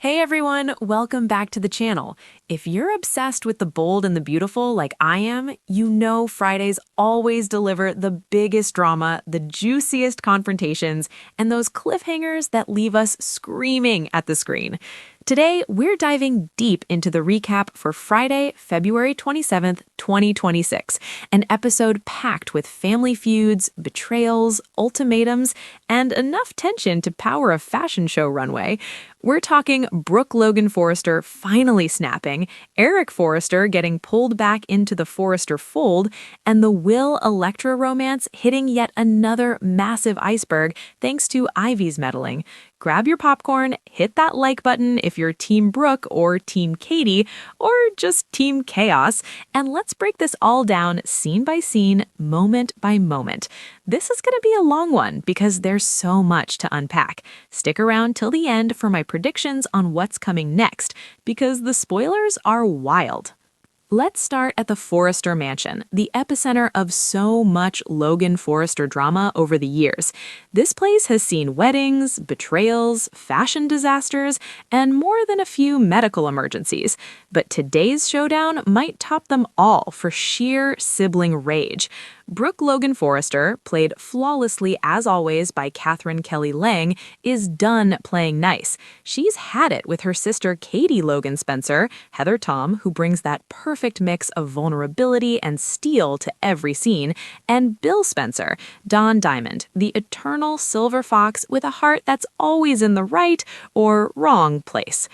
Hey everyone, welcome back to the channel. If you're obsessed with the bold and the beautiful like I am, you know Fridays always deliver the biggest drama, the juiciest confrontations, and those cliffhangers that leave us screaming at the screen. Today, we're diving deep into the recap for Friday, February 27th, 2026, an episode packed with family feuds, betrayals, ultimatums, and enough tension to power a fashion show runway. We're talking Brooke Logan Forrester finally snapping, Eric Forrester getting pulled back into the Forrester fold, and the Will Electra romance hitting yet another massive iceberg thanks to Ivy's meddling. Grab your popcorn, hit that like button if you're Team Brooke or Team Katie, or just Team Chaos, and let's break this all down scene by scene, moment by moment. This is going to be a long one because there's so much to unpack. Stick around till the end for my predictions on what's coming next, because the spoilers are wild. Let's start at the Forrester mansion, the epicenter of so much Logan Forrester drama over the years. This place has seen weddings, betrayals, fashion disasters, and more than a few medical emergencies. But today's showdown might top them all for sheer sibling rage. Brooke Logan Forrester, played flawlessly as always by Katherine Kelly Lang, is done playing nice. She's had it with her sister Katie Logan Spencer, Heather Tom, who brings that perfect mix of vulnerability and steel to every scene, and Bill Spencer, Don Diamond, the eternal silver fox with a heart that's always in the right or wrong place.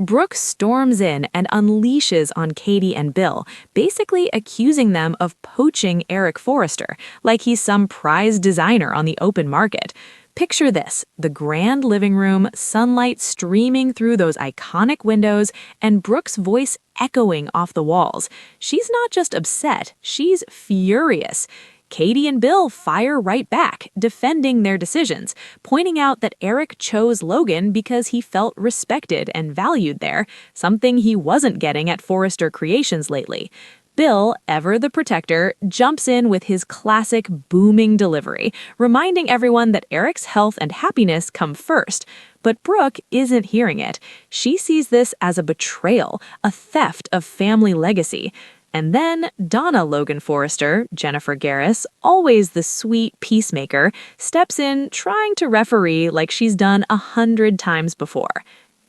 Brooke storms in and unleashes on Katie and Bill, basically accusing them of poaching Eric Forrester, like he's some prized designer on the open market. Picture this, the grand living room, sunlight streaming through those iconic windows, and Brooke's voice echoing off the walls. She's not just upset, she's furious. Katie and Bill fire right back, defending their decisions, pointing out that Eric chose Logan because he felt respected and valued there, something he wasn't getting at Forrester Creations lately. Bill, ever the protector, jumps in with his classic booming delivery, reminding everyone that Eric's health and happiness come first. But Brooke isn't hearing it. She sees this as a betrayal, a theft of family legacy. And then Donna Logan Forrester, Jennifer Garris, always the sweet peacemaker, steps in trying to referee like she's done 100 times before.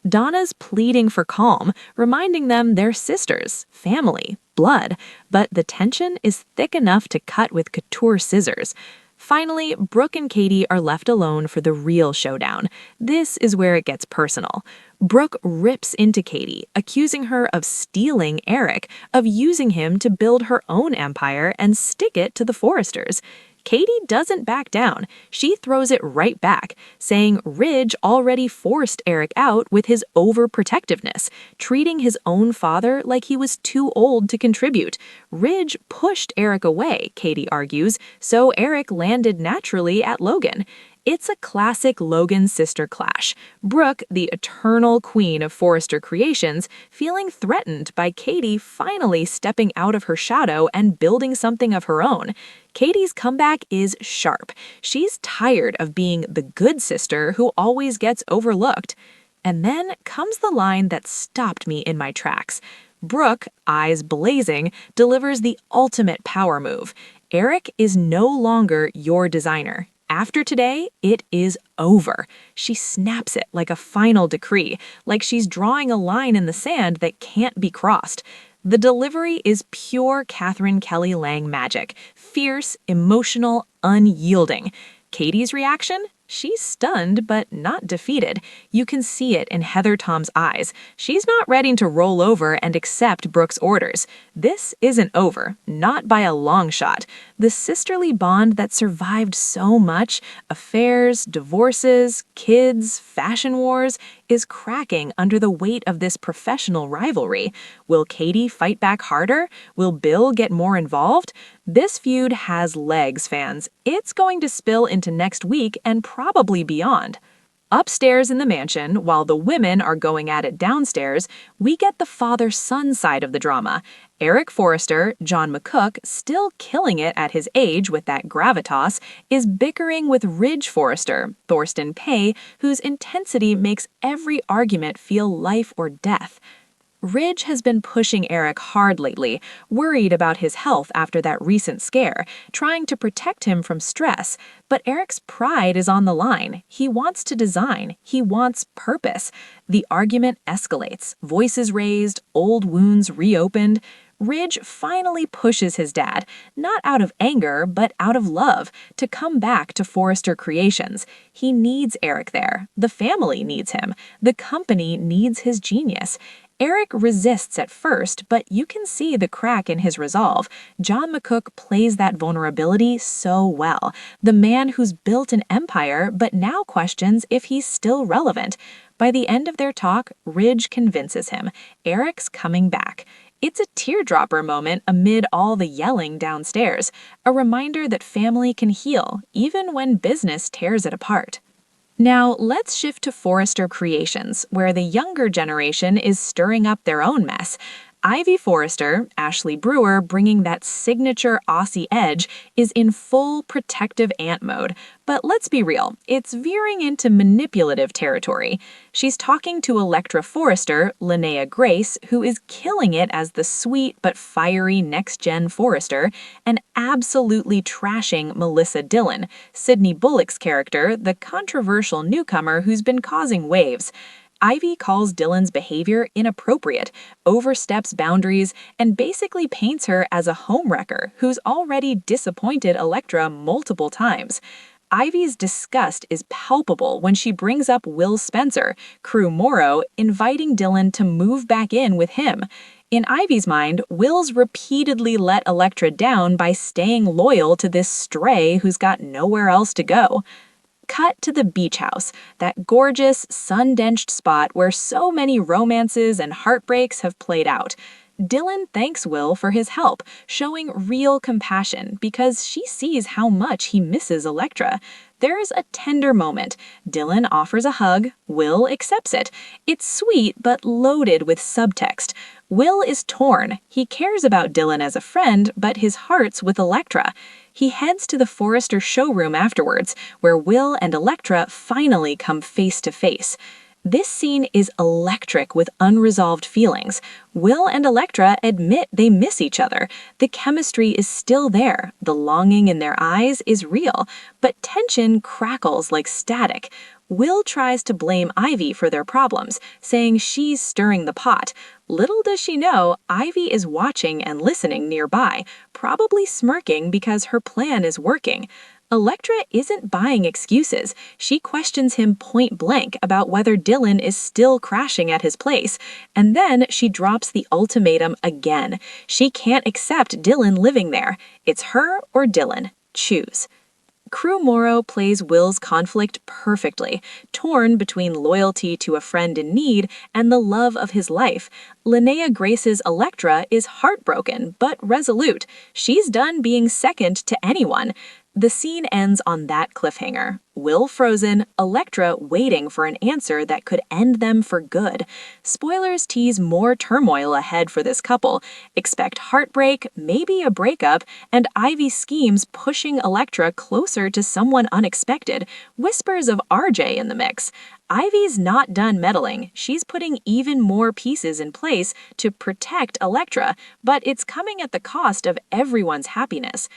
Donna's pleading for calm, reminding them they're sisters, family, blood, but the tension is thick enough to cut with couture scissors. Finally, Brooke and Katie are left alone for the real showdown. This is where it gets personal. Brooke rips into Katie, accusing her of stealing Eric, of using him to build her own empire and stick it to the Forresters. Katie doesn't back down. She throws it right back, saying Ridge already forced Eric out with his overprotectiveness, treating his own father like he was too old to contribute. Ridge pushed Eric away, Katie argues, so Eric landed naturally at Logan. It's a classic Logan sister clash. Brooke, the eternal queen of Forrester Creations, feeling threatened by Katie finally stepping out of her shadow and building something of her own. Katie's comeback is sharp. She's tired of being the good sister who always gets overlooked. And then comes the line that stopped me in my tracks. Brooke, eyes blazing, delivers the ultimate power move. Eric is no longer your designer. After today, it is over. She snaps it like a final decree, like she's drawing a line in the sand that can't be crossed. The delivery is pure Katherine Kelly Lang magic, fierce, emotional, unyielding. Katie's reaction? She's stunned, but not defeated. You can see it in Heather Tom's eyes. She's not ready to roll over and accept Brooke's orders. This isn't over, not by a long shot. The sisterly bond that survived so much, affairs, divorces, kids, fashion wars, is cracking under the weight of this professional rivalry. Will Katie fight back harder? Will Bill get more involved? This feud has legs, fans. It's going to spill into next week and probably beyond. Upstairs in the mansion, while the women are going at it downstairs, we get the father-son side of the drama. Eric Forrester, John McCook, still killing it at his age with that gravitas, is bickering with Ridge Forrester, Thorsten Pay, whose intensity makes every argument feel life or death. Ridge has been pushing Eric hard lately, worried about his health after that recent scare, trying to protect him from stress. But Eric's pride is on the line. He wants to design. He wants purpose. The argument escalates, voices raised, old wounds reopened. Ridge finally pushes his dad, not out of anger, but out of love, to come back to Forrester Creations. He needs Eric there. The family needs him. The company needs his genius. Eric resists at first, but you can see the crack in his resolve. John McCook plays that vulnerability so well. The man who's built an empire, but now questions if he's still relevant. By the end of their talk, Ridge convinces him. Eric's coming back. It's a teardropper moment amid all the yelling downstairs, a reminder that family can heal, even when business tears it apart. Now, let's shift to Forrester Creations, where the younger generation is stirring up their own mess. Ivy Forrester, Ashley Brewer bringing that signature Aussie edge, is in full protective aunt mode. But let's be real, it's veering into manipulative territory. She's talking to Electra Forrester, Linnea Grace, who is killing it as the sweet but fiery next-gen Forrester, and absolutely trashing Melissa Dillon, Sydney Bullock's character, the controversial newcomer who's been causing waves. Ivy calls Dillon's behavior inappropriate, oversteps boundaries, and basically paints her as a homewrecker who's already disappointed Electra multiple times. Ivy's disgust is palpable when she brings up Will Spencer, Crew Morrow, inviting Dillon to move back in with him. In Ivy's mind, Will's repeatedly let Electra down by staying loyal to this stray who's got nowhere else to go. Cut to the beach house, that gorgeous, sun-drenched spot where so many romances and heartbreaks have played out. Dillon thanks Will for his help, showing real compassion because she sees how much he misses Electra. There's a tender moment. Dillon offers a hug. Will accepts it. It's sweet but loaded with subtext. Will is torn. He cares about Dillon as a friend, but his heart's with Electra. He heads to the Forrester showroom afterwards, where Will and Electra finally come face to face. This scene is electric with unresolved feelings. Will and Electra admit they miss each other. The chemistry is still there. The longing in their eyes is real, but tension crackles like static. Will tries to blame Ivy for their problems, saying she's stirring the pot. Little does she know, Ivy is watching and listening nearby, probably smirking because her plan is working. Electra isn't buying excuses. She questions him point blank about whether Dillon is still crashing at his place, and then she drops the ultimatum again. She can't accept Dillon living there. It's her or Dillon. Choose. Crew Morrow plays Will's conflict perfectly, torn between loyalty to a friend in need and the love of his life. Linnea Grace's Electra is heartbroken but resolute. She's done being second to anyone. The scene ends on that cliffhanger. Will frozen, Electra waiting for an answer that could end them for good. Spoilers tease more turmoil ahead for this couple. Expect heartbreak, maybe a breakup, and Ivy's schemes pushing Electra closer to someone unexpected. Whispers of RJ in the mix. Ivy's not done meddling. She's putting even more pieces in place to protect Electra, but it's coming at the cost of everyone's happiness.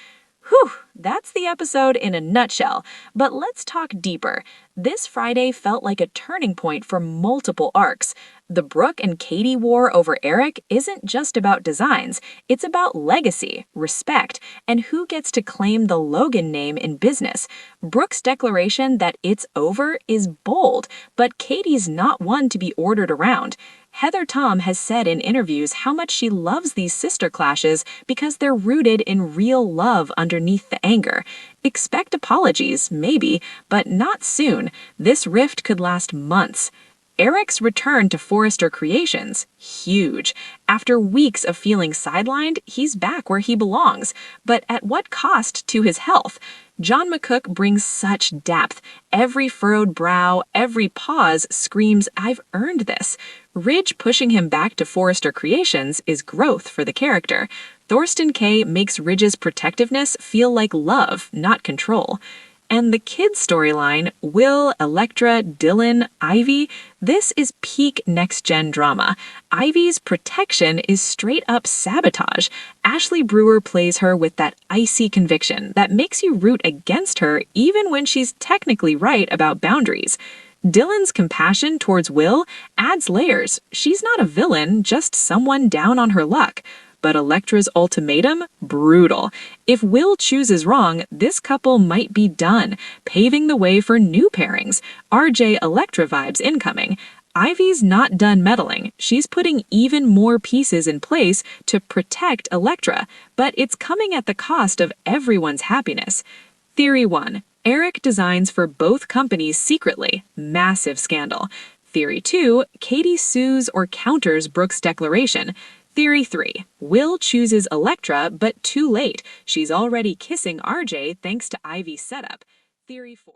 Whew, that's the episode in a nutshell. But let's talk deeper. This Friday felt like a turning point for multiple arcs. The Brooke and Katie war over Eric isn't just about designs. It's about legacy, respect, and who gets to claim the Logan name in business. Brooke's declaration that it's over is bold, but Katie's not one to be ordered around. Heather Tom has said in interviews how much she loves these sister clashes because they're rooted in real love underneath the anger. Expect apologies, maybe, but not soon. This rift could last months. Eric's return to Forrester Creations, huge. After weeks of feeling sidelined, he's back where he belongs. But at what cost to his health? John McCook brings such depth. Every furrowed brow, every pause screams, "I've earned this." Ridge pushing him back to Forrester Creations is growth for the character. Thorsten Kaye makes Ridge's protectiveness feel like love, not control. And the kids' storyline, Will, Electra, Dylan, Ivy, this is peak next-gen drama. Ivy's protection is straight-up sabotage. Ashley Brewer plays her with that icy conviction that makes you root against her even when she's technically right about boundaries. Dylan's compassion towards Will adds layers. She's not a villain, just someone down on her luck. But Electra's ultimatum? Brutal. If Will chooses wrong, this couple might be done, paving the way for new pairings. RJ Electra vibes incoming. Ivy's not done meddling. She's putting even more pieces in place to protect Electra, but it's coming at the cost of everyone's happiness. Theory 1. Eric designs for both companies secretly. Massive scandal. Theory 2. Katie sues or counters Brooke's declaration. Theory 3. Will chooses Electra, but too late. She's already kissing RJ thanks to Ivy's setup. Theory 4.